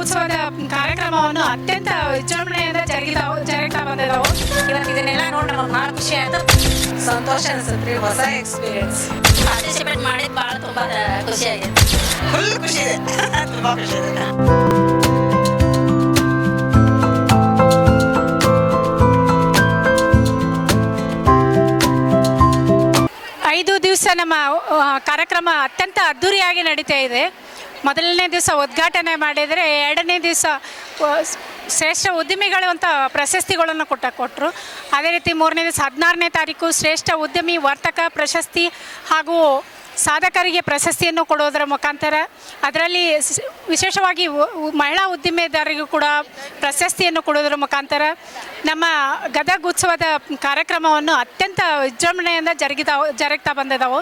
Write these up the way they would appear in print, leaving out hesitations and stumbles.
ಗದಗೋತ್ಸವದ ಕಾರ್ಯಕ್ರಮವನ್ನು ಅತ್ಯಂತ ವಿಜೃಂಭಣೆಯಿಂದ ಜರುಗ್ತಾ ಬಂದಿದ್ದಾವೆ. ಇವತ್ತು ಇದನ್ನೆಲ್ಲ ನೋಡಿ ನಮಗೆ ಭಾಳ ಖುಷಿ ಆಯ್ತು, ಸಂತೋಷ ಅನಿಸುತ್ತೆ. ಹೊಸ ಎಕ್ಸ್ಪೀರಿಯನ್ಸ್ ಪಾರ್ಟಿಸಿಪೇಟ್ ಮಾಡಿದ್ ಭಾಳ ತುಂಬ ಖುಷಿ ಆಗೈತೆ. ಫುಲ್ ಖುಷಿ ಇದೆ, ತುಂಬ ಖುಷಿ ಇದೆ. 5 ದಿವಸ ನಮ್ಮ ಕಾರ್ಯಕ್ರಮ ಅತ್ಯಂತ ಅದ್ಧೂರಿಯಾಗಿ ನಡೀತಾ ಇದೆ. ಮೊದಲನೇ ದಿವಸ ಉದ್ಘಾಟನೆ ಮಾಡಿದರೆ, ಎರಡನೇ ದಿವಸ ಶ್ರೇಷ್ಠ ಉದ್ಯಮಿಗಳು ಅಂತ ಪ್ರಶಸ್ತಿಗಳನ್ನು ಕೊಟ್ಟರು. ಅದೇ ರೀತಿ ಮೂರನೇ ದಿವಸ 16ನೇ ತಾರೀಕು ಶ್ರೇಷ್ಠ ಉದ್ಯಮಿ ವರ್ತಕ ಪ್ರಶಸ್ತಿ ಹಾಗೂ ಸಾಧಕರಿಗೆ ಪ್ರಶಸ್ತಿಯನ್ನು ಕೊಡೋದರ ಮುಖಾಂತರ, ಅದರಲ್ಲಿ ವಿಶೇಷವಾಗಿ ಮಹಿಳಾ ಉದ್ದಿಮೆದಾರರಿಗೂ ಕೂಡ ಪ್ರಶಸ್ತಿಯನ್ನು ಕೊಡೋದರ ಮುಖಾಂತರ ನಮ್ಮ ಗದಗ ಉತ್ಸವದ ಕಾರ್ಯಕ್ರಮವನ್ನು ಅತ್ಯಂತ ವಿಜೃಂಭಣೆಯಿಂದ ಜರುಗ್ತಾ ಬಂದಿದ್ದಾವೆ.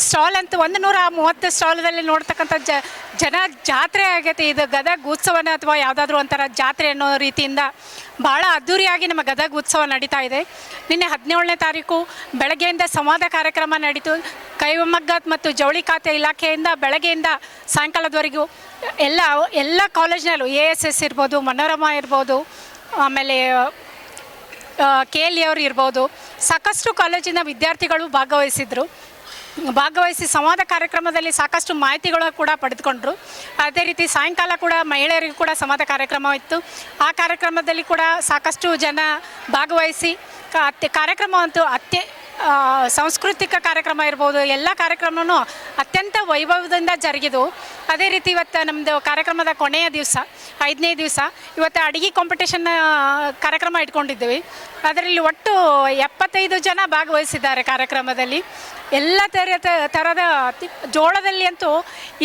ಸ್ಟಾಲ್ ಅಂತೂ 130 ಸ್ಟಾಲ್ದಲ್ಲಿ ನೋಡ್ತಕ್ಕಂಥ ಜನ ಜಾತ್ರೆ ಆಗೈತೆ. ಇದು ಗದಗ ಉತ್ಸವನ ಅಥವಾ ಯಾವುದಾದ್ರೂ ಒಂಥರ ಜಾತ್ರೆ ಅನ್ನೋ ರೀತಿಯಿಂದ ಭಾಳ ಅದ್ಧೂರಿಯಾಗಿ ನಮ್ಮ ಗದಗ ಉತ್ಸವ ನಡೀತಾ ಇದೆ. ನಿನ್ನೆ 17ನೇ ತಾರೀಕು ಬೆಳಗ್ಗೆಯಿಂದ ಸಂವಾದ ಕಾರ್ಯಕ್ರಮ ನಡೀತು. ಕೈಮಗ್ಗ ಮತ್ತು ಜವಳಿ ಖಾತೆ ಇಲಾಖೆಯಿಂದ ಬೆಳಗ್ಗೆಯಿಂದ ಸಾಯಂಕಾಲದವರೆಗೂ ಎಲ್ಲ ಕಾಲೇಜ್ನಲ್ಲೂ ASS ಇರ್ಬೋದು, ಮನೋರಮಾ ಇರ್ಬೋದು, ಆಮೇಲೆ KLE ಅವರು ಇರ್ಬೋದು, ಸಾಕಷ್ಟು ಕಾಲೇಜಿನ ವಿದ್ಯಾರ್ಥಿಗಳು ಭಾಗವಹಿಸಿ ಸಂವಾದ ಕಾರ್ಯಕ್ರಮದಲ್ಲಿ ಸಾಕಷ್ಟು ಮಾಹಿತಿಗಳು ಕೂಡ ಪಡೆದುಕೊಂಡ್ರು. ಅದೇ ರೀತಿ ಸಾಯಂಕಾಲ ಕೂಡ ಮಹಿಳೆಯರಿಗೂ ಕೂಡ ಸಂವಾದ ಕಾರ್ಯಕ್ರಮ ಇತ್ತು. ಆ ಕಾರ್ಯಕ್ರಮದಲ್ಲಿ ಕೂಡ ಸಾಕಷ್ಟು ಜನ ಭಾಗವಹಿಸಿ ಕಾರ್ಯಕ್ರಮ ಅಂತೂ ಸಾಂಸ್ಕೃತಿಕ ಕಾರ್ಯಕ್ರಮ ಇರ್ಬೋದು, ಎಲ್ಲ ಕಾರ್ಯಕ್ರಮವೂ ಅತ್ಯಂತ ವೈಭವದಿಂದ ಜರುಗಿದು. ಅದೇ ರೀತಿ ಇವತ್ತು ನಮ್ಮದು ಕಾರ್ಯಕ್ರಮದ ಕೊನೆಯ ದಿವಸ, 5ನೇ ದಿವಸ, ಇವತ್ತು ಅಡುಗೆ ಕಾಂಪಿಟೇಷನ್ ಕಾರ್ಯಕ್ರಮ ಇಟ್ಕೊಂಡಿದ್ದೀವಿ. ಅದರಲ್ಲಿ ಒಟ್ಟು 75 ಜನ ಭಾಗವಹಿಸಿದ್ದಾರೆ ಕಾರ್ಯಕ್ರಮದಲ್ಲಿ. ಎಲ್ಲ ಥರದ ಜೋಳದಲ್ಲಿ ಅಂತೂ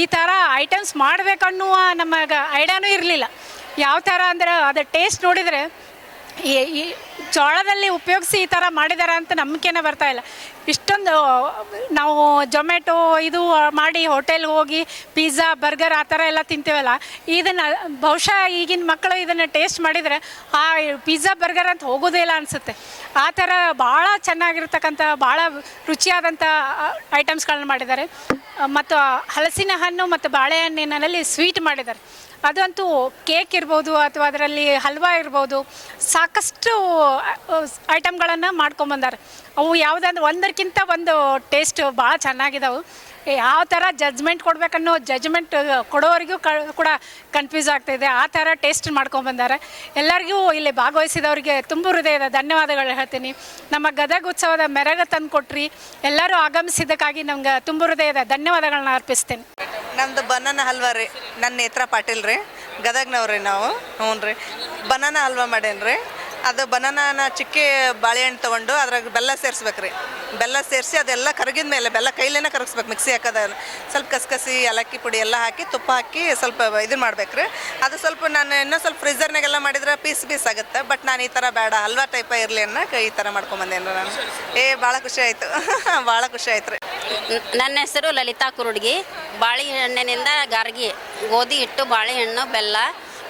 ಈ ಥರ ಐಟಮ್ಸ್ ಮಾಡಬೇಕನ್ನುವ ನಮಗೆ ಐಡಿಯಾನೂ ಇರಲಿಲ್ಲ. ಯಾವ ಥರ ಅಂದರೆ ಅದು ಟೇಸ್ಟ್ ನೋಡಿದರೆ ಈ ಜೋಳದಲ್ಲಿ ಉಪಯೋಗಿಸಿ ಈ ಥರ ಮಾಡಿದ್ದಾರೆ ಅಂತ ನಂಬಿಕೆನೇ ಬರ್ತಾಯಿಲ್ಲ. ಇಷ್ಟೊಂದು ನಾವು ಜೊಮ್ಯಾಟೊ ಇದು ಮಾಡಿ ಹೋಟೆಲ್ಗೆ ಹೋಗಿ ಪಿಜ್ಜಾ ಬರ್ಗರ್ ಆ ಥರ ಎಲ್ಲ ತಿಂತೀವಲ್ಲ, ಇದನ್ನು ಬಹುಶಃ ಈಗಿನ ಮಕ್ಕಳು ಇದನ್ನು ಟೇಸ್ಟ್ ಮಾಡಿದರೆ ಆ ಪಿಜ್ಜಾ ಬರ್ಗರ್ ಅಂತ ಹೋಗೋದೇ ಇಲ್ಲ ಅನಿಸುತ್ತೆ. ಆ ಥರ ಭಾಳ ಚೆನ್ನಾಗಿರ್ತಕ್ಕಂಥ ಭಾಳ ರುಚಿಯಾದಂಥ ಐಟಮ್ಸ್ಗಳನ್ನ ಮಾಡಿದ್ದಾರೆ. ಮತ್ತು ಹಲಸಿನ ಹಣ್ಣು ಮತ್ತು ಬಾಳೆಹಣ್ಣಿನಲ್ಲಿ ಸ್ವೀಟ್ ಮಾಡಿದ್ದಾರೆ. ಅದಂತೂ ಕೇಕ್ ಇರ್ಬೋದು ಅಥವಾ ಅದರಲ್ಲಿ ಹಲ್ವಾ ಇರ್ಬೋದು, ಸಾಕಷ್ಟು ಐಟಮ್ಗಳನ್ನು ಮಾಡ್ಕೊಂಬಂದಾರೆ. ಅವು ಯಾವುದಂದ್ರೆ ಒಂದಕ್ಕಿಂತ ಒಂದು ಟೇಸ್ಟ್ ಭಾಳ ಚೆನ್ನಾಗಿದ್ದಾವೆ. ಯಾವ ಥರ ಜಜ್ಮೆಂಟ್ ಕೊಡಬೇಕನ್ನೋ ಜಜ್ಮೆಂಟ್ ಕೊಡೋವರೆಗೂ ಕೂಡ ಕನ್ಫ್ಯೂಸ್ ಆಗ್ತಾಯಿದೆ. ಆ ಥರ ಟೇಸ್ಟ್ ಮಾಡ್ಕೊಂಬಂದಾರೆ. ಎಲ್ಲರಿಗೂ ಇಲ್ಲಿ ಭಾಗವಹಿಸಿದವರಿಗೆ ತುಂಬ ಹೃದಯದ ಧನ್ಯವಾದಗಳು ಹೇಳ್ತೀನಿ. ನಮ್ಮ ಗದಗ ಉತ್ಸವದ ಮೆರಗ ತಂದು ಕೊಟ್ರಿ, ಎಲ್ಲರೂ ಆಗಮಿಸಿದ್ದಕ್ಕಾಗಿ ನಮ್ಗೆ ತುಂಬ ಹೃದಯದ ಧನ್ಯವಾದಗಳನ್ನ ಅರ್ಪಿಸ್ತೇನೆ. ನಮ್ಮದು ಬನಾನಾ ಹಲ್ವಾ ರೀ. ನನ್ನ ನೇತ್ರ ಪಾಟೀಲ್ ರೀ, ಗದಗ್ನವ್ರಿ ನಾವು. ಹ್ಞೂ ರೀ, ಬನಾನಾ ಹಲ್ವಾ ಮಾಡೇನ್ರಿ. ಅದು ಬನಾನಾನ ಚಿಕ್ಕಿ ಬಾಳೆಹಣ್ಣು ತೊಗೊಂಡು ಅದ್ರಾಗ ಬೆಲ್ಲ ಸೇರಿಸ್ಬೇಕು ರೀ. ಬೆಲ್ಲ ಸೇರಿಸಿ ಅದೆಲ್ಲ ಕರಗಿದ ಮೇಲೆ ಬೆಲ್ಲ ಕೈಲೇನೆ ಕರಗಿಸ್ಬೇಕು, ಮಿಕ್ಸಿ ಹಾಕೋದ ಸ್ವಲ್ಪ ಕಸಕಸಿ ಏಲಕ್ಕಿ ಪುಡಿ ಎಲ್ಲ ಹಾಕಿ ತುಪ್ಪ ಹಾಕಿ ಸ್ವಲ್ಪ ಇದನ್ನು ಮಾಡ್ಬೇಕು ರೀ. ಅದು ಸ್ವಲ್ಪ ನಾನು ಇನ್ನೂ ಸ್ವಲ್ಪ ಫ್ರಿಜರ್ನಾಗೆಲ್ಲ ಮಾಡಿದ್ರೆ ಪೀಸ್ ಆಗುತ್ತೆ. ಬಟ್ ನಾನು ಈ ಥರ ಬೇಡ, ಹಲ್ವಾ ಟೈಪ ಇರಲಿ ಅನ್ನೋಕೆ ಈ ಥರ ಮಾಡ್ಕೊಂಬಂದೇನು ನಾನು. ಭಾಳ ಖುಷಿ ಆಯಿತು, ಭಾಳ ಖುಷಿ ಆಯ್ತು ರೀ. ನನ್ನ ಹೆಸರು ಲಲಿತಾ ಕುರುಡ್ಗಿ. ಬಾಳೆಹಣ್ಣಿನಿಂದ ಗಾರ್ಗಿ, ಗೋಧಿ ಹಿಟ್ಟು, ಬಾಳೆಹಣ್ಣು, ಬೆಲ್ಲ,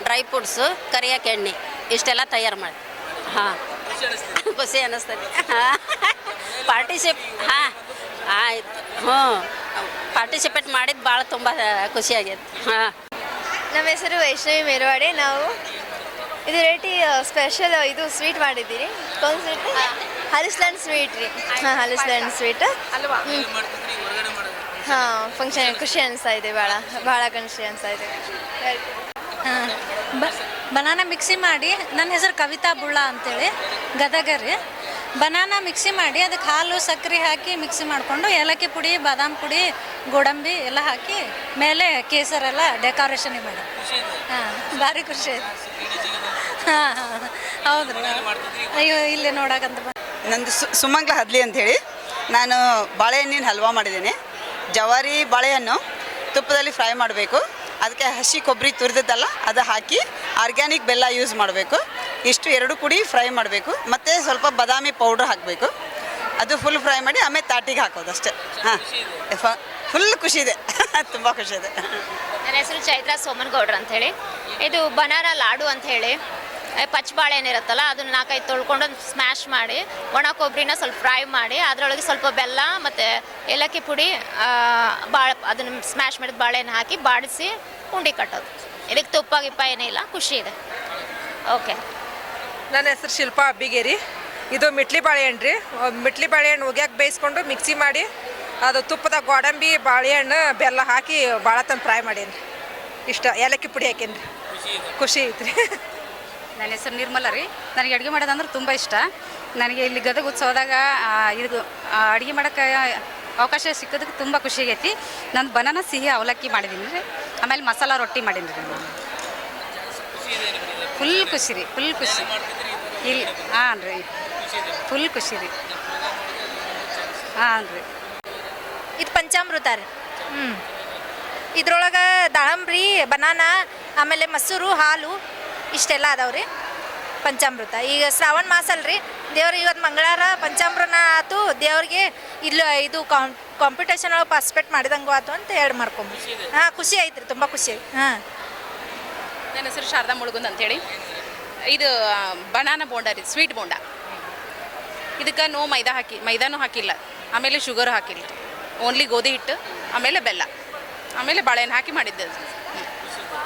ಡ್ರೈ ಫ್ರೂಟ್ಸು, ಕರಿಯಕ್ಕೆ ಎಣ್ಣೆ ಇಷ್ಟೆಲ್ಲ ತಯಾರು ಮಾಡಿ. ಹಾಂ, ಖುಷಿ ಅನ್ನಿಸ್ತದೆ. ಆಯ್ತು. ಪಾರ್ಟಿಸಿಪೇಟ್ ಮಾಡಿದ್ದು ಭಾಳ ತುಂಬ ಖುಷಿ ಆಗೈತೆ. ಹಾಂ, ನಮ್ಮ ಹೆಸರು ವೈಷ್ಣವಿ ಮೇಲ್ವಾಡೆ. ನಾವು ಇದು ರೇಟಿ ಸ್ಪೆಷಲ್ ಇದು ಸ್ವೀಟ್ ಮಾಡಿದ್ದೀರಿ. ಸ್ವೀಟ್ ಹಲಸ್ಲ್ಯಾಂಡ್ ಸ್ವೀಟ್ ರೀ. ಹಾಂ, ಹಲಸ್ಲ್ಯಾಂಡ್ ಸ್ವೀಟ್. ಹಾಂ, ಫಂಕ್ಷನ್ ಖುಷಿ ಅನಿಸ್ತಾ ಇದೆ, ಭಾಳ ಖುಷಿ ಅನಿಸ್ತಾ ಇದೆ. ಹಾಂ, ಬನಾನಾ ಮಿಕ್ಸಿ ಮಾಡಿ, ನನ್ನ ಹೆಸರು ಕವಿತಾ ಬುಳ್ಳ ಅಂತೇಳಿ, ಗದಗ ರೀ. ಬನಾನಾ ಮಿಕ್ಸಿ ಮಾಡಿ ಅದಕ್ಕೆ ಹಾಲು ಸಕ್ಕರೆ ಹಾಕಿ ಮಿಕ್ಸಿ ಮಾಡಿಕೊಂಡು ಏಲಕ್ಕಿ ಪುಡಿ, ಬಾದಾಮ್ ಪುಡಿ, ಗೋಡಂಬಿ ಎಲ್ಲ ಹಾಕಿ ಮೇಲೆ ಕೇಸರೆಲ್ಲ ಡೆಕೋರೇಷನ್ ಮಾಡಿ. ಹಾಂ, ಭಾರಿ ಖುಷಿ ಆಯ್ತು. ಹಾಂ, ಹೌದು ರೀ. ಅಯ್ಯೋ, ಇಲ್ಲೇ ನೋಡಕ್ಕಂತ. ನಂದು ಸುಮಂಗ್ಲ ಹದ್ಲಿ ಅಂಥೇಳಿ. ನಾನು ಬಾಳೆಹಣ್ಣಿನ ಹಲ್ವಾ ಮಾಡಿದ್ದೇನೆ. ಜವಾರಿ ಬಾಳೆಹಣ್ಣು ತುಪ್ಪದಲ್ಲಿ ಫ್ರೈ ಮಾಡಬೇಕು. ಅದಕ್ಕೆ ಹಸಿ ಕೊಬ್ಬರಿ ತುರಿದದ್ದಲ್ಲ ಅದು ಹಾಕಿ ಆರ್ಗ್ಯಾನಿಕ್ ಬೆಲ್ಲ ಯೂಸ್ ಮಾಡಬೇಕು. ಇಷ್ಟು 2 ಕೂಡಿ ಫ್ರೈ ಮಾಡಬೇಕು. ಮತ್ತು ಸ್ವಲ್ಪ ಬಾದಾಮಿ ಪೌಡ್ರ್ ಹಾಕಬೇಕು. ಅದು ಫುಲ್ ಫ್ರೈ ಮಾಡಿ ಆಮೇಲೆ ತಾಟಿಗೆ ಹಾಕೋದು ಅಷ್ಟೇ. ಹಾಂ, ಫುಲ್ ಖುಷಿ ಇದೆ, ತುಂಬ ಖುಷಿ ಇದೆ. ನನ್ನ ಹೆಸರು ಚೈತ್ರಾ ಸೋಮನಗೌಡ್ರು ಅಂಥೇಳಿ. ಇದು ಬನಾನಾ ಲಾಡು ಅಂಥೇಳಿ, ಪಚ್ಚ ಬಾಳೆಹಣ್ಣು ಇರುತ್ತಲ್ಲ ಅದನ್ನು 4-5 ತೊಳ್ಕೊಂಡು ಸ್ಮ್ಯಾಶ್ ಮಾಡಿ, ಒಣ ಕೊಬ್ಬರಿನ ಸ್ವಲ್ಪ ಫ್ರೈ ಮಾಡಿ, ಅದರೊಳಗೆ ಸ್ವಲ್ಪ ಬೆಲ್ಲ ಮತ್ತು ಏಲಕ್ಕಿ ಪುಡಿ, ಅದನ್ನು ಸ್ಮ್ಯಾಶ್ ಮಾಡಿದ ಬಾಳೆಹಣ್ಣು ಹಾಕಿ ಬಾಡಿಸಿ ಉಂಡೆ ಕಟ್ಟೋದು. ಇದಕ್ಕೆ ತುಪ್ಪ ಗಿಪ್ಪ ಏನಿಲ್ಲ, ಖುಷಿ ಇದೆ. ಓಕೆ. ನನ್ನ ಹೆಸರು ಶಿಲ್ಪಾ ಅಬ್ಬಿಗೇರಿ. ಇದು ಮಿಟ್ಲಿ ಬಾಳೆಹಣ್ಣು ರೀ. ಮಿಟ್ಲಿ ಬಾಳೆಹಣ್ಣು ಒಗ್ಯಾಕೆ ಬೇಯಿಸ್ಕೊಂಡು ಮಿಕ್ಸಿ ಮಾಡಿ ಅದು ತುಪ್ಪದಾಗ ಗೋಡಂಬಿ ಬಾಳೆಹಣ್ಣು ಬೆಲ್ಲ ಹಾಕಿ ಭಾಳ ತಂದು ಫ್ರೈ ಮಾಡೀನಿ. ಇಷ್ಟ ಏಲಕ್ಕಿ ಪುಡಿ ಹಾಕೇನಿ ರೀ. ಖುಷಿ ಐತ್ರಿ. ನನ್ನ ಹೆಸರು ನಿರ್ಮಲ ರೀ. ನನಗೆ ಅಡುಗೆ ಮಾಡೋದಂದ್ರೆ ತುಂಬ ಇಷ್ಟ. ನನಗೆ ಇಲ್ಲಿ ಗದಗ ಉತ್ಸವದಾಗ ಇದು ಅಡುಗೆ ಮಾಡೋಕ್ಕೆ ಅವಕಾಶ ಸಿಕ್ಕೋದಕ್ಕೆ ತುಂಬ ಖುಷಿ ಆಗೈತಿ. ನಾನು ಬನಾನ ಸಿಹಿ ಅವಲಕ್ಕಿ ಮಾಡಿದ್ದೀನಿ ರೀ. ಆಮೇಲೆ ಮಸಾಲ ರೊಟ್ಟಿ ಮಾಡೀನಿ ರೀ. ನಾನು ಫುಲ್ ಖುಷಿ ರೀ, ಫುಲ್ ಖುಷಿ. ಇಲ್ಲಿ ಹಾಂ ರೀ, ಫುಲ್ ಖುಷಿ ರೀ. ಹಾಂ ರೀ. ಇದು ಪಂಚಾಮೃತ ರೀ. ಇದ್ರೊಳಗೆ ದಾಳಂಬ್ರಿ, ಬನಾನಾ, ಆಮೇಲೆ ಮೊಸರು, ಹಾಲು ಇಷ್ಟೆಲ್ಲ ಅದಾವ್ರಿ ಪಂಚಾಮೃತ. ಈಗ ಶ್ರಾವಣ ಮಾಸ ಅಲ್ರಿ, ದೇವ್ರಿಗೆ ಇವತ್ತು ಮಂಗಳವಾರ ಪಂಚಾಮೃತ ಆಯ್ತು, ದೇವ್ರಿಗೆ ಇಲ್ಲ ಇದು ಕಾಂಪಿಟೇಷನ್ ಒಳಗೆ ಪಾರ್ಟಿಸಿಪೇಟ್ ಮಾಡಿದಂಗೂ ಆಯ್ತು ಅಂತ ಎರಡು ಮಾಡ್ಕೊಂಬ. ಹಾಂ, ಖುಷಿ ಐತ್ರಿ, ತುಂಬ ಖುಷಿ ಐತಿ. ಹಾಂ. ನನ್ನ ಹೆಸರು ಶಾರದಾ ಮುಳುಗುಂದ್ ಅಂತೇಳಿ. ಇದು ಬನಾನ ಬೋಂಡ ರೀ, ಸ್ವೀಟ್ ಬೋಂಡ. ಇದಕ್ಕೆ ನೋ ಮೈದಾನೂ ಹಾಕಿಲ್ಲ, ಆಮೇಲೆ ಶುಗರ್ ಹಾಕಿಲ್ಲ, ಓನ್ಲಿ ಗೋಧಿ ಹಿಟ್ಟು, ಆಮೇಲೆ ಬೆಲ್ಲ, ಆಮೇಲೆ ಬಾಳೆಹಣ್ಣು ಹಾಕಿ ಮಾಡಿದ್ದೆ.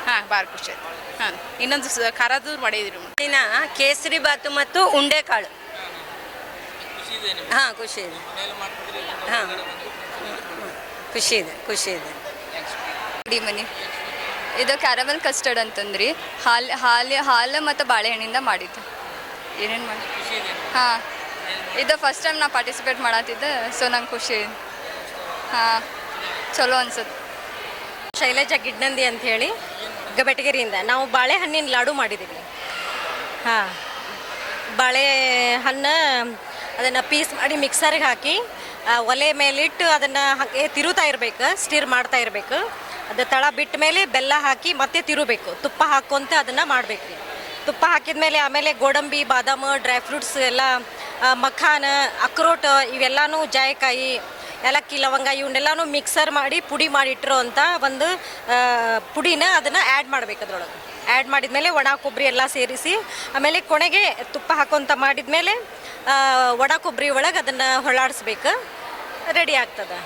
ಹಾಂ, ಭಾಳ ಖುಷಿ ಆಯ್ತು. ಹಾಂ, ಇನ್ನೊಂದು ಖಾರದೂ ಮಾಡಿದ್ರಿ. ದಿನ ಕೇಸರಿ ಬಾತು ಮತ್ತು ಉಂಡೆಕಾಳು. ಹಾಂ, ಖುಷಿ ಇದೆ. ಹಾಂ, ಖುಷಿ ಇದೆ, ಖುಷಿ ಇದೆ. ಅಡಿ ಮನೆ ಇದು ಕ್ಯಾರಮಲ್ ಕಸ್ಟರ್ಡ್ ಅಂತಂದ್ರಿ. ಹಾಲು ಮತ್ತು ಬಾಳೆಹಣ್ಣಿಂದ ಮಾಡಿದ್ದು. ಏನೇನು ಮಾಡಿ? ಹಾಂ, ಇದು ಫಸ್ಟ್ ಟೈಮ್ ನಾ ಪಾರ್ಟಿಸಿಪೇಟ್ ಮಾಡತ್ತಿದ್ದೆ, ಸೊ ನಂಗೆ ಖುಷಿ. ಹಾಂ, ಚಲೋ ಅನ್ಸುತ್ತೆ. ಶೈಲಜಾ ಗಿಡ್ನಂದಿ ಅಂಥೇಳಿ ಗಬೆಟಗೆರೆಯಿಂದ ನಾವು ಬಾಳೆಹಣ್ಣಿನ ಲಾಡು ಮಾಡಿದ್ದೀವಿ. ಹಾಂ, ಬಾಳೆಹಣ್ಣು ಅದನ್ನು ಪೀಸ್ ಮಾಡಿ ಮಿಕ್ಸರ್ಗೆ ಹಾಕಿ ಒಲೆ ಮೇಲಿಟ್ಟು ಅದನ್ನು ಹಾಗೆ ತಿರುತ್ತಾ ಇರಬೇಕು, ಸ್ಟಿರ್ ಮಾಡ್ತಾ ಇರಬೇಕು. ಅದು ತಳ ಬಿಟ್ಟ ಮೇಲೆ ಬೆಲ್ಲ ಹಾಕಿ ಮತ್ತೆ ತಿರುಬೇಕು, ತುಪ್ಪ ಹಾಕ್ಕೊಂತ ಅದನ್ನು ಮಾಡಬೇಕು ರೀ. ತುಪ್ಪ ಹಾಕಿದ ಮೇಲೆ ಆಮೇಲೆ ಗೋಡಂಬಿ, ಬಾದಾಮು, ಡ್ರೈ ಫ್ರೂಟ್ಸ್ ಎಲ್ಲ, ಮಖಾನ, ಅಕ್ರೋಟ್ ಇವೆಲ್ಲನೂ, ಜಾಯಿಕಾಯಿ, ಏಲಕ್ಕಿ, ಲವಂಗ ಇವನ್ನೆಲ್ಲನೂ ಮಿಕ್ಸರ್ ಮಾಡಿ ಪುಡಿ ಮಾಡಿಟ್ಟಿರೋ ಅಂತ ಒಂದು ಪುಡಿನ ಅದನ್ನು ಆ್ಯಡ್ ಮಾಡಬೇಕು. ಅದರೊಳಗೆ ಆ್ಯಡ್ ಮಾಡಿದ್ಮೇಲೆ ಒಣ ಕೊಬ್ಬರಿ ಎಲ್ಲ ಸೇರಿಸಿ ಆಮೇಲೆ ಕೊನೆಗೆ ತುಪ್ಪ ಹಾಕೋಂತ ಮಾಡಿದ್ಮೇಲೆ ಒಣ ಕೊಬ್ಬರಿ ಒಳಗೆ ಅದನ್ನು ಹೊಳ್ಳಾಡಿಸ್ಬೇಕು. ರೆಡಿ ಆಗ್ತದೆ.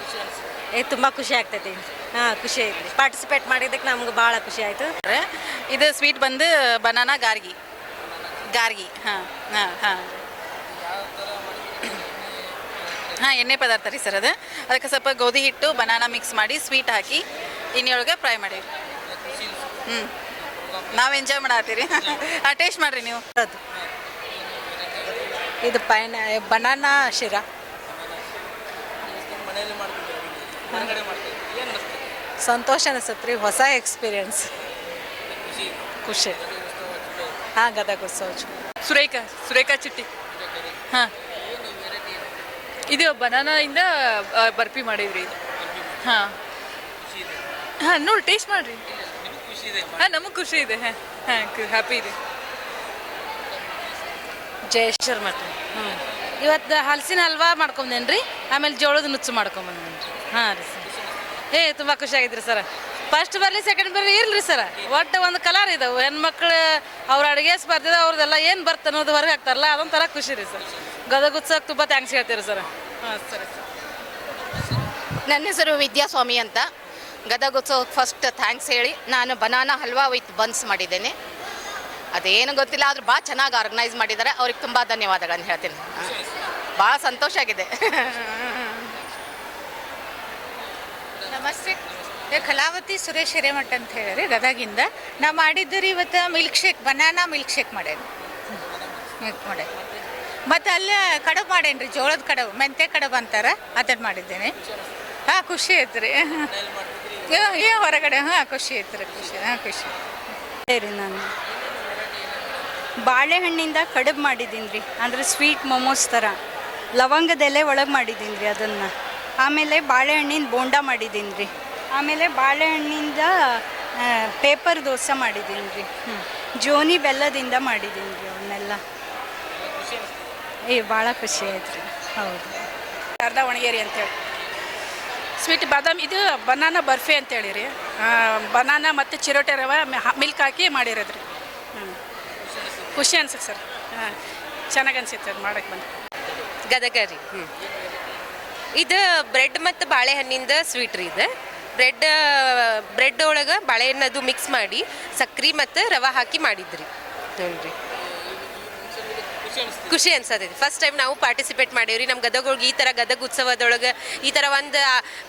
ತುಂಬ ಖುಷಿ ಆಗ್ತೈತಿ. ಹಾಂ, ಖುಷಿ ಐತ್ರಿ. ಪಾರ್ಟಿಸಿಪೇಟ್ ಮಾಡಿದ್ದಕ್ಕೆ ನಮ್ಗೆ ಭಾಳ ಖುಷಿ ಆಯಿತು. ಇದು ಸ್ವೀಟ್ ಬಂದು ಬನಾನಾ ಗಾರ್ಗಿ. ಹಾಂ ಹಾಂ ಹಾಂ ಹಾಂ, ಎಣ್ಣೆ ಪದಾರ್ಥ ರೀ ಸರ್. ಅದಕ್ಕೆ ಸ್ವಲ್ಪ ಗೋಧಿ ಹಿಟ್ಟು, ಬನಾನಾ ಮಿಕ್ಸ್ ಮಾಡಿ ಸ್ವೀಟ್ ಹಾಕಿ ಎಣ್ಣೆಯೊಳಗೆ ಫ್ರೈ ಮಾಡೀವಿ. ನಾವು ಎಂಜಾಯ್ ಮಾಡತ್ತೀರಿ. ಟೇಸ್ಟ್ ಮಾಡಿರಿ ನೀವು. ಇದು ಬನಾನಾ ಶಿರಾ. ಸಂತೋಷ ಅನಿಸುತ್ತೆ ರೀ, ಹೊಸ ಎಕ್ಸ್ಪೀರಿಯನ್ಸ್. ಖುಷಿ. ಹಾಂ, ಗದಗ ಉತ್ಸವ. ಸುರೇಖಾ ಚಿಟ್ಟಿ. ಹಾಂ, ಇದು ಬನಾನಾಯಿಂದ ಬರ್ಫಿ ಮಾಡಿದ್ರಿ ಇದು. ಹಾಂ ಹಾಂ, ನೋಡಿ ಟೇಸ್ಟ್ ಮಾಡಿರಿ. ಹಾಂ, ನಮಗೆ ಖುಷಿ ಇದೆ. ಹಾಂ ಹಾಂ, ಹ್ಯಾಪಿ ಇದೆ. ಜಯೇಶ್ವರ ಮಠ. ಇವತ್ತು ಹಲಸಿನ ಹಲ್ವಾ ಮಾಡ್ಕೊಂಬಂದೇನು ರೀ, ಆಮೇಲೆ ಜೋಳದ ನುಚ್ಚು ಮಾಡ್ಕೊಂಬಂದೇನು ರೀ. ಹಾಂ ರೀ ಸರ್. ತುಂಬ ಖುಷಿ ಆಗಿದ್ರಿ ಸರ್. ಫಸ್ಟ್ ಬರಲಿ ಸೆಕೆಂಡ್ ಬರಲಿ ಇರಲಿ ಸರ್, ಒಟ್ಟು ಒಂದು ಕಲರ್ ಇದಾವೆ. ಹೆಣ್ಮಕ್ಳು ಅವ್ರ ಅಡುಗೆ ಸ್ಪರ್ಧೆ ಅವ್ರದ್ದೆಲ್ಲ ಏನು ಬರ್ತ ಅನ್ನೋದು ಹೊರಗೆ ಹಾಕ್ತಾರಲ್ಲ, ಅದೊಂಥರ ಖುಷಿ ರೀ ಸರ್. ಗದಗ ಉತ್ಸವಕ್ಕೆ ತುಂಬ ಥ್ಯಾಂಕ್ಸ್ ಹೇಳ್ತೀರಿ ಸರ್. ಹಾಂ, ಸರಿ ಸರ್. ನನ್ನ ಹೆಸರು ವಿದ್ಯಾಸ್ವಾಮಿ ಅಂತ. ಗದಗ ಉತ್ಸವಕ್ಕೆ ಫಸ್ಟ್ ಥ್ಯಾಂಕ್ಸ್ ಹೇಳಿ ನಾನು ಬನಾನಾ ಹಲ್ವಾ ವಿತ್ ಬನ್ಸ್ ಮಾಡಿದ್ದೇನೆ. ಅದೇನು ಗೊತ್ತಿಲ್ಲ, ಆದರೂ ಭಾಳ ಚೆನ್ನಾಗಿ ಆರ್ಗನೈಸ್ ಮಾಡಿದ್ದಾರೆ. ಅವ್ರಿಗೆ ತುಂಬ ಧನ್ಯವಾದಗಳನ್ನು ಹೇಳ್ತೀನಿ. ಭಾಳ ಸಂತೋಷ ಆಗಿದೆ. ನಮಸ್ತೆ, ಕಲಾವತಿ ಸುರೇಶ್ ಹಿರೇಮಠ ಅಂತ ಹೇಳಿರಿ, ಗದಗಿಂದ. ನಾವು ಮಾಡಿದ್ದು ರೀ ಇವತ್ತು milk shake, banana milk shake ಮಾಡೇನಿ. ಮತ್ತು ಅಲ್ಲೇ ಕಡುಬು ಮಾಡೇನಿ ರೀ, ಜೋಳದ ಕಡುಬು, ಮೆಂತೆ ಕಡುಬು ಅಂತಾರೆ, ಅದನ್ನು ಮಾಡಿದ್ದೇನೆ. ಹಾಂ, ಖುಷಿ ಐತೆ ರೀ. ಹೊರಗಡೆ. ಹಾಂ, ಖುಷಿ ಐತೆ ರೀ, ಖುಷಿ. ಹಾಂ, ಖುಷಿ ರೀ. ನಾನು ಬಾಳೆಹಣ್ಣಿಂದ ಕಡುಬು ಮಾಡಿದ್ದೀನಿ ರೀ, ಅಂದರೆ ಸ್ವೀಟ್ ಮೊಮೋಸ್ ಥರ ಲವಂಗದ ಎಲೆ ಒಳಗೆ ಮಾಡಿದ್ದೀನಿ ರೀ ಅದನ್ನು. ಆಮೇಲೆ ಬಾಳೆಹಣ್ಣಿನ ಬೋಂಡ ಮಾಡಿದ್ದೀನಿ ರೀ. ಆಮೇಲೆ ಬಾಳೆಹಣ್ಣಿಂದ ಪೇಪರ್ ದೋಸೆ ಮಾಡಿದ್ದೀನಿ ರೀ. ಜೋನಿ ಬೆಲ್ಲದಿಂದ ಮಾಡಿದ್ದೀನಿ ರೀ ಅವನ್ನೆಲ್ಲ. ಭಾಳ ಖುಷಿ ಆಯ್ತು ರೀ. ಹೌದು. ಶಾರದಾ ಒಣಗೇರಿ ಅಂತೇಳಿ. ಸ್ವೀಟ್ ಬಾದಾಮಿ, ಇದು ಬನಾನಾ ಬರ್ಫಿ ಅಂತೇಳಿ ರೀ. ಬನಾನಾ ಮತ್ತು ಚಿರೋಟೆ ರವೆ ಮಿಲ್ಕ್ ಹಾಕಿ ಮಾಡಿರೋದ್ರಿ. ಖುಷಿ ಅನ್ಸುತ್ತೆ ಸರ್. ಹಾಂ, ಚೆನ್ನಾಗಿ ಅನ್ಸುತ್ತೆ ಅದು ಮಾಡೋಕ್ಕೆ ಬಂದು. ಗದಗ ರೀ. ಇದು ಬ್ರೆಡ್ ಮತ್ತು ಬಾಳೆಹಣ್ಣಿಂದ ಸ್ವೀಟ್ ರೀ. ಇದು ಬ್ರೆಡ್ ಒಳಗೆ ಬಾಳೆಹಣ್ಣದು ಮಿಕ್ಸ್ ಮಾಡಿ ಸಕ್ರೆ ಮತ್ತು ರವೆ ಹಾಕಿ ಮಾಡಿದ್ರಿ ನೋಡ್ರಿ. ಖುಷಿ ಅನ್ಸತೈತಿ. ಫಸ್ಟ್ ಟೈಮ್ ನಾವು ಪಾರ್ಟಿಸಿಪೇಟ್ ಮಾಡೇವ್ರಿ. ನಮ್ಮ ಗದಗೊಳಗೆ ಈ ಥರ ಗದಗ ಉತ್ಸವದೊಳಗೆ ಈ ಥರ ಒಂದು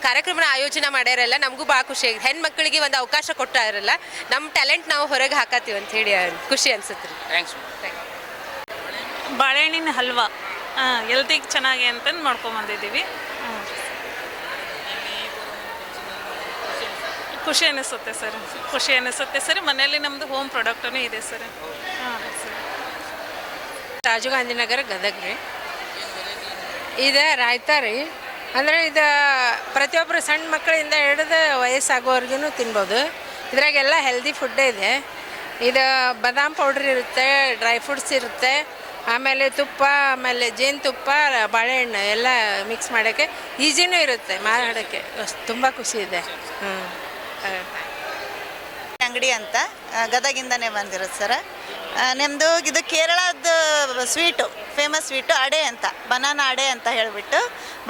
ಕಾರ್ಯಕ್ರಮನ ಆಯೋಜನೆ ಮಾಡ್ಯಾರಲ್ಲ, ನಮಗೂ ಭಾಳ ಖುಷಿ ಆಗಿದೆ. ಹೆಣ್ಮಕ್ಳಿಗೆ ಒಂದು ಅವಕಾಶ ಕೊಟ್ಟಾರಲ್ಲ, ನಮ್ಮ ಟ್ಯಾಲೆಂಟ್ ನಾವು ಹೊರಗೆ ಹಾಕತ್ತೀವಿ ಅಂತ ಹೇಳಿ ಖುಷಿ ಅನ್ಸುತ್ತೆ ರೀ. ಥ್ಯಾಂಕ್ಸ್. ಬಾಳೆಹಣ್ಣಿನ ಹಲ್ವಾ ಎಲ್ತಿಗೆ ಚೆನ್ನಾಗಿ ಅಂತಂದು ಮಾಡ್ಕೊಂಬಂದಿದ್ದೀವಿ. ಖುಷಿ ಅನಿಸುತ್ತೆ ಸರ್, ಖುಷಿ ಅನಿಸುತ್ತೆ ಸರ್. ಮನೆಯಲ್ಲಿ ನಮ್ಮದು ಹೋಮ್ ಪ್ರಾಡಕ್ಟೂ ಇದೆ ಸರ್. ಹಾಂ ಸರ್. ರಾಜೀವ್ ಗಾಂಧಿ ನಗರ ಗದಗ ರೀ. ಇದು ರಾಯ್ತಾ ರೀ, ಅಂದರೆ ಇದು ಪ್ರತಿಯೊಬ್ಬರು ಸಣ್ಣ ಮಕ್ಕಳಿಂದ ಹಿಡಿದು ವಯಸ್ಸಾಗೋವರೆಗೂ ತಿನ್ಬೋದು. ಇದ್ರಾಗೆಲ್ಲ ಹೆಲ್ದಿ ಫುಡ್ಡೇ ಇದೆ. ಇದು ಬಾದಾಮ್ ಪೌಡ್ರ್ ಇರುತ್ತೆ, ಡ್ರೈ ಫ್ರೂಟ್ಸ್ ಇರುತ್ತೆ, ಆಮೇಲೆ ತುಪ್ಪ, ಆಮೇಲೆ ಜೇನುತುಪ್ಪ, ಬಾಳೆಹಣ್ಣು ಎಲ್ಲ ಮಿಕ್ಸ್ ಮಾಡೋಕ್ಕೆ ಈಸಿನೂ ಇರುತ್ತೆ ಮಾಡೋಕ್ಕೆ. ತುಂಬ ಖುಷಿ ಇದೆ. ಅಂಗಡಿ ಅಂತ ಗದಗಿಂದನೇ ಬಂದಿರೋದು ಸರ್. ನಮ್ಮದು ಇದು ಕೇರಳದ ಸ್ವೀಟು, ಫೇಮಸ್ ಸ್ವೀಟು ಅಡೆ ಅಂತ, ಬನಾನಾ ಅಡೆ ಅಂತ ಹೇಳಿಬಿಟ್ಟು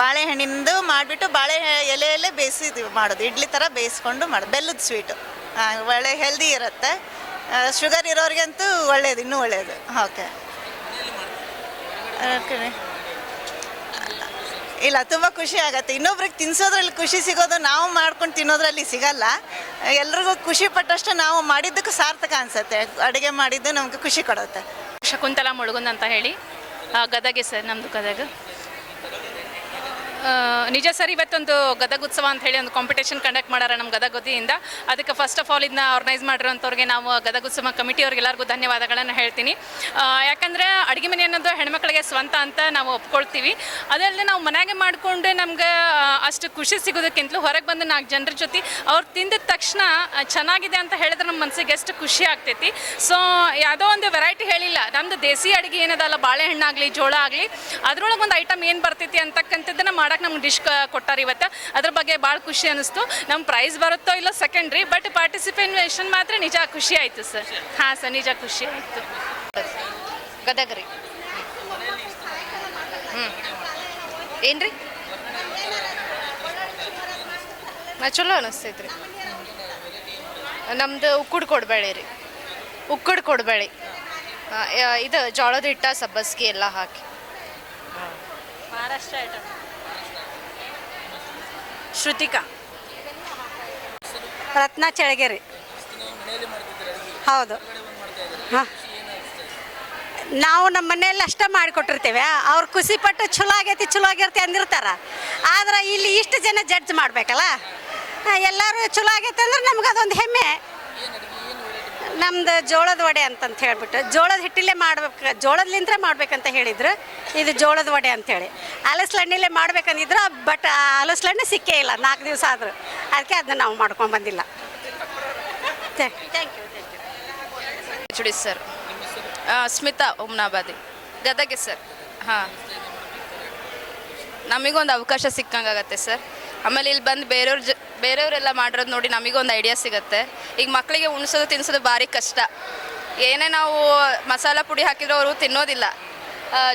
ಬಾಳೆಹಣ್ಣಿಂದು ಮಾಡಿಬಿಟ್ಟು ಬಾಳೆ ಎಲೆಯಲ್ಲೇ ಬೇಯಿಸಿದ್ವಿ ಮಾಡೋದು. ಇಡ್ಲಿ ಥರ ಬೇಯಿಸ್ಕೊಂಡು ಮಾಡೋದು. ಬೆಲ್ಲದ ಸ್ವೀಟು ಒಳ್ಳೆ ಹೆಲ್ದಿ ಇರುತ್ತೆ. ಶುಗರ್ ಇರೋರಿಗಂತೂ ಒಳ್ಳೆಯದು, ಇನ್ನೂ ಒಳ್ಳೆಯದು. ಓಕೆ. ಇಲ್ಲ, ತುಂಬ ಖುಷಿ ಆಗುತ್ತೆ. ಇನ್ನೊಬ್ರಿಗೆ ತಿನ್ಸೋದ್ರಲ್ಲಿ ಖುಷಿ ಸಿಗೋದು ನಾವು ಮಾಡ್ಕೊಂಡು ತಿನ್ನೋದ್ರಲ್ಲಿ ಸಿಗಲ್ಲ. ಎಲ್ರಿಗೂ ಖುಷಿ ಪಟ್ಟಷ್ಟು ನಾವು ಮಾಡಿದ್ದಕ್ಕೂ ಸಾರ್ಥಕ ಅನಿಸುತ್ತೆ. ಅಡುಗೆ ಮಾಡಿದ್ದು ನಮಗೆ ಖುಷಿ ಕೊಡುತ್ತೆ. ಶಕುಂತಲಾ ಮುಳುಗುಂದ್ ಅಂತ ಹೇಳಿ, ಗದಗೆ ಸರ್, ನಮ್ಮದು ಗದಗ. ನಿಜ ಸರ್, ಇವತ್ತೊಂದು ಗದಗ ಉತ್ಸವ ಅಂತ ಹೇಳಿ ಒಂದು ಕಾಂಪಿಟೇಷನ್ ಕಂಡಕ್ಟ್ ಮಾಡ್ಯಾರ ನಮ್ಮ ಗದಗ ವತಿಯಿಂದ. ಅದಕ್ಕೆ ಫಸ್ಟ್ ಆಫ್ ಆಲ್ ಇದನ್ನ ಆರ್ಗನೈಸ್ ಮಾಡಿರೋಂಥವ್ರಿಗೆ ನಾವು ಗದಗ ಉತ್ಸವ ಕಮಿಟಿಯವ್ರಿಗೆ ಎಲ್ಲರಿಗೂ ಧನ್ಯವಾದಗಳನ್ನು ಹೇಳ್ತೀನಿ. ಯಾಕಂದರೆ ಅಡುಗೆ ಮನೆ ಅನ್ನೋದು ಹೆಣ್ಮಕ್ಳಿಗೆ ಸ್ವಂತ ಅಂತ ನಾವು ಒಪ್ಕೊಳ್ತೀವಿ. ಅದಲ್ಲದೆ ನಾವು ಮನೆಯಾಗೆ ಮಾಡಿಕೊಂಡು ನಮ್ಗೆ ಅಷ್ಟು ಖುಷಿ ಸಿಗೋದಕ್ಕಿಂತಲೂ ಹೊರಗೆ ಬಂದು 4 ಜನರ ಜೊತೆ ಅವ್ರು ತಿಂದಿದ ತಕ್ಷಣ ಚೆನ್ನಾಗಿದೆ ಅಂತ ಹೇಳಿದ್ರೆ ನಮ್ಮ ಮನಸ್ಸಿಗೆ ಎಷ್ಟು ಖುಷಿ ಆಗ್ತೈತಿ. ಸೊ ಯಾವುದೋ ಒಂದು ವೆರೈಟಿ ಹೇಳಿಲ್ಲ, ನಮ್ಮದು ದೇಸಿ ಅಡುಗೆ ಏನದಲ್ಲ, ಬಾಳೆಹಣ್ಣಾಗಲಿ ಜೋಳ ಆಗಲಿ ಅದರೊಳಗೆ ಒಂದು ಐಟಮ್ ಏನು ಬರ್ತೈತಿ ಅಂತಕ್ಕಂಥದ್ದನ್ನು ಮಾಡೋಕೆ ನಮ್ಗೆ ಡಿಶ್ ಕೊಟ್ಟಾರ ಇವತ್ತು. ಅದ್ರ ಬಗ್ಗೆ ಭಾಳ ಖುಷಿ ಅನ್ನಿಸ್ತು. ನಮ್ಮ ಪ್ರೈಸ್ ಬರುತ್ತೋ ಇಲ್ಲ ಸೆಕೆಂಡ್ರಿ, ಬಟ್ ಪಾರ್ಟಿಸಿಪೇಷನ್ ಮಾತ್ರ ನಿಜ ಖುಷಿ ಆಯಿತು ಸರ್. ಹಾಂ ಸರ್, ನಿಜ ಖುಷಿ ಆಯಿತು. ಗದಗ ರೀ. ಏನು ರೀ ಚಲೋ ಅನಿಸ್ತೈತೆ ರೀ. ನಮ್ಮದು ಉಕ್ಕುಡು ಕೊಡಬೇಳೆ ರೀ, ಉಕ್ಕುಡು ಕೊಡಬೇಳೆ. ಇದು ಜೋಳದ ಹಿಟ್ಟ, ಸಬ್ಬಸ್ಗೆ ಎಲ್ಲ ಹಾಕಿ ಮಹಾರಾಷ್ಟ್ರ ಐಟಮ್. ಶ್ರುತಿಕಾ. ರತ್ನ ಚಳಗೆರೆ. ಹೌದು. ಹಾಂ, ನಾವು ನಮ್ಮ ಮನೆಯಲ್ಲಿ ಅಷ್ಟೇ ಮಾಡಿಕೊಟ್ಟಿರ್ತೇವೆ. ಅವ್ರು ಖುಷಿಪಟ್ಟು ಚಲೋ ಆಗೈತಿ, ಚಲೋ ಆಗಿರ್ತಿ ಅಂದಿರ್ತಾರೆ. ಆದ್ರೆ ಇಲ್ಲಿ ಇಷ್ಟು ಜನ ಜಡ್ಜ್ ಮಾಡಬೇಕಲ್ಲ. ಎಲ್ಲರೂ ಚಲೋ ಆಗೈತೆ ಅಂದ್ರೆ ನಮ್ಗೆ ಅದೊಂದು ಹೆಮ್ಮೆ. ನಮ್ದು ಜೋಳದ ವಡೆ ಅಂತಂತ ಹೇಳ್ಬಿಟ್ಟು, ಜೋಳದ ಹಿಟ್ಟಲ್ಲೇ ಮಾಡ್ಬೇಕು, ಜೋಳದ್ಲಿಂತ್ರ ಮಾಡ್ಬೇಕಂತ ಹೇಳಿದ್ರು. ಇದು ಜೋಳದ ವಡೆ ಅಂಥೇಳಿ ಹಲಸಲಣ್ಣಿಲೇ ಮಾಡ್ಬೇಕಂದಿದ್ರು, ಬಟ್ ಆ ಹಲಸಲಣ್ಣು ಸಿಕ್ಕೇ ಇಲ್ಲ 4 ದಿವಸ ಆದರೂ. ಅದಕ್ಕೆ ಅದನ್ನ ನಾವು ಮಾಡ್ಕೊಂಡು ಬಂದಿಲ್ಲ. Thank you. ಚುಡಿ ಸರ್. ಸ್ಮಿತಾ ಉಮ್ನಾಬಾದಿ, ಗದಗೆ ಸರ್. ಹಾಂ, ನಮಗೊಂದು ಅವಕಾಶ ಸಿಕ್ಕಂಗಾಗತ್ತೆ ಸರ್. ಆಮೇಲೆ ಇಲ್ಲಿ ಬಂದು ಬೇರೆಯವರೆಲ್ಲ ಮಾಡಿರೋದು ನೋಡಿ ನಮಗೊಂದು ಐಡಿಯಾ ಸಿಗುತ್ತೆ. ಈಗ ಮಕ್ಕಳಿಗೆ ಉಣಿಸೋದು ತಿನ್ನಿಸೋದು ಭಾರಿ ಕಷ್ಟ. ಏನೇ ನಾವು ಮಸಾಲ ಪುಡಿ ಹಾಕಿದ್ರು ಅವರು ತಿನ್ನೋದಿಲ್ಲ.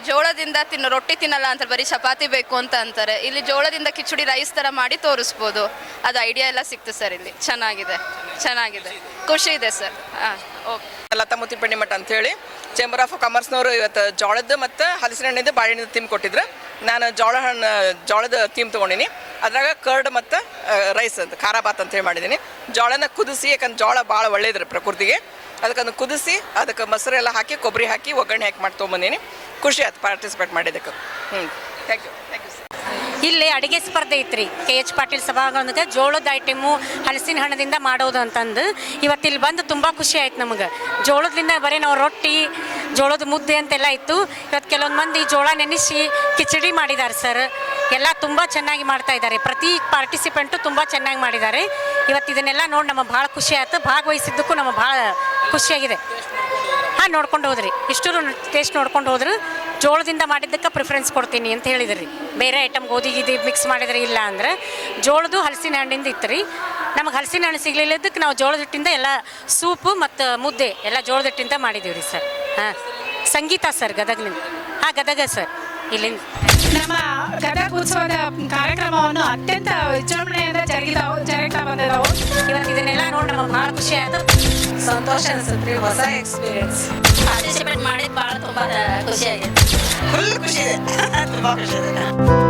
ಜೋಳದಿಂದ ರೊಟ್ಟಿ ತಿನ್ನಲ್ಲ ಅಂತಾರೆ, ಬರೀ ಚಪಾತಿ ಬೇಕು ಅಂತ ಅಂತಾರೆ. ಇಲ್ಲಿ ಜೋಳದಿಂದ ಕಿಚಡಿ ರೈಸ್ ಥರ ಮಾಡಿ ತೋರಿಸ್ಬೋದು. ಅದು ಐಡಿಯಾ ಎಲ್ಲ ಸಿಕ್ತು ಸರ್ ಇಲ್ಲಿ. ಚೆನ್ನಾಗಿದೆ, ಚೆನ್ನಾಗಿದೆ, ಖುಷಿ ಇದೆ ಸರ್. ಹಾಂ, ಓಕೆ. ಲತಾ ಮುತ್ತಿಪಣ್ಣಿ ಮಠ ಅಂಥೇಳಿ ಚೇಂಬರ್ ಆಫ್ ಕಾಮರ್ಸ್ನವರು ಇವತ್ತು ಜೋಳದ ಮತ್ತು ಹಲಸಿನ ಹಣ್ಣಿಂದ ಬಾಳೆಹಣ್ಣಿಂದ ಥೀಮ್ ಕೊಟ್ಟಿದ್ರು. ನಾನು ಜೋಳದ ಥೀಮ್ ತೊಗೊಂಡಿನಿ. ಅದ್ರಾಗ ಕರ್ಡ್ ಮತ್ತು ರೈಸ್ ಅಂತ ಖಾರ ಬಾತ್ ಅಂತೇಳಿ ಮಾಡಿದ್ದೀನಿ. ಜೋಳನ ಕುದಿಸಿ, ಯಾಕಂದ್ರೆ ಜೋಳ ಭಾಳ ಒಳ್ಳೇದ್ರಿ ಪ್ರಕೃತಿಗೆ. ಅದಕ್ಕೆ ಕುದಿಸಿ ಅದಕ್ಕೆ ಮೊಸರೆಲ್ಲ ಹಾಕಿ, ಕೊಬ್ಬರಿ ಹಾಕಿ, ಒಗ್ಗರಣೆ ಹಾಕಿ ಮಾಡಿ ತೊಗೊಂಬಂದೀನಿ. ಖುಷಿ ಆಯ್ತು ಪಾರ್ಟಿಸಿಪೇಟ್ ಮಾಡಿದ್ದಕ್ಕೆ. Thank you. Thank you sir. ಇಲ್ಲಿ ಅಡುಗೆ ಸ್ಪರ್ಧೆ ಐತ್ರಿ KH ಪಾಟೀಲ್ ಸಭಾಂಗಣಕ್ಕೆ. ಜೋಳದ ಐಟಮು ಹಲಸಿನ ಹಣ್ಣದಿಂದ ಮಾಡೋದು ಅಂತಂದು ಇವತ್ತು ಇಲ್ಲಿ ಬಂದು ತುಂಬ ಖುಷಿ ಆಯ್ತು ನಮಗೆ. ಜೋಳದಿಂದ ಬರೀ ನಾವು ರೊಟ್ಟಿ, ಜೋಳದ ಮುದ್ದೆ ಅಂತೆಲ್ಲ ಇತ್ತು. ಇವತ್ತು ಕೆಲವೊಂದು ಮಂದಿ ಜೋಳ ನೆನೆಸಿ ಕಿಚಡಿ ಮಾಡಿದ್ದಾರೆ ಸರ್. ಎಲ್ಲ ತುಂಬ ಚೆನ್ನಾಗಿ ಮಾಡ್ತಾ ಇದ್ದಾರೆ. ಪ್ರತಿ ಪಾರ್ಟಿಸಿಪೆಂಟು ತುಂಬ ಚೆನ್ನಾಗಿ ಮಾಡಿದ್ದಾರೆ. ಇವತ್ತು ಇದನ್ನೆಲ್ಲ ನೋಡಿ ನಮಗೆ ಭಾಳ ಖುಷಿ ಆಯಿತು. ಭಾಗವಹಿಸಿದ್ದಕ್ಕೂ ನಮಗೆ ಭಾಳ ಖುಷಿಯಾಗಿದೆ. ಹಾಂ, ನೋಡ್ಕೊಂಡು ಹೋದ್ರಿ, ಇಷ್ಟು ಟೇಸ್ಟ್ ನೋಡ್ಕೊಂಡು ಹೋದ್ರು. ಜೋಳದಿಂದ ಮಾಡಿದ್ದಕ್ಕೆ ಪ್ರಿಫರೆನ್ಸ್ ಕೊಡ್ತೀನಿ ಅಂತ ಹೇಳಿದ್ರಿ. ಬೇರೆ ಐಟಮ್ ಗೋಧಿ ಗಿದಿ ಮಿಕ್ಸ್ ಮಾಡಿದ್ರೆ ಇಲ್ಲ ಅಂದ್ರೆ ಜೋಳದು ಹಲಸಿನ ಹಣ್ಣಿಂದ ಇತ್ತು ರೀ. ನಮಗೆ ಹಲಸಿನ ಹಣ್ಣು ಸಿಗಲಿಲ್ಲದಕ್ಕೆ ನಾವು ಜೋಳದ ಹಿಟ್ಟಿಂದ ಎಲ್ಲ ಸೂಪು ಮತ್ತು ಮುದ್ದೆ ಎಲ್ಲ ಜೋಳದ ಹಿಟ್ಟಿಂದ ಮಾಡಿದ್ದೀವಿ ರೀ ಸರ್. ಹಾಂ, ಸಂಗೀತ ಸರ್, ಗದಗ್ಲಿಂದ. ಹಾಂ, ಗದಗ ಸರ್, ಇಲ್ಲಿಂದ. ನಮ್ಮ ಗದಗ ಉತ್ಸವದ ಕಾರ್ಯಕ್ರಮವನ್ನು ಅತ್ಯಂತ ವಿಜೃಂಭಣೆಯಿಂದ ಜರುಗ್ತಾ ಬಂದಿದ್ದಾವೆ. ಇವತ್ತು ಇದನ್ನೆಲ್ಲ ನೋಡಿ ನಮಗೆ ಭಾಳ ಖುಷಿ ಆಯ್ತು, ಸಂತೋಷ ಅನ್ಸುತ್ತೆ, ಹೊಸ ಎಕ್ಸ್ಪೀರಿಯನ್ಸ್. ಪಾರ್ಟಿಸಿಪೇಟ್ ಮಾಡಿದ್ದು ಭಾಳ ತುಂಬ ಖುಷಿ ಆಗಿದೆ. ಫುಲ್ ಖುಷಿ ಇದೆ ತುಂಬ ಖುಷಿ ಇದೆ.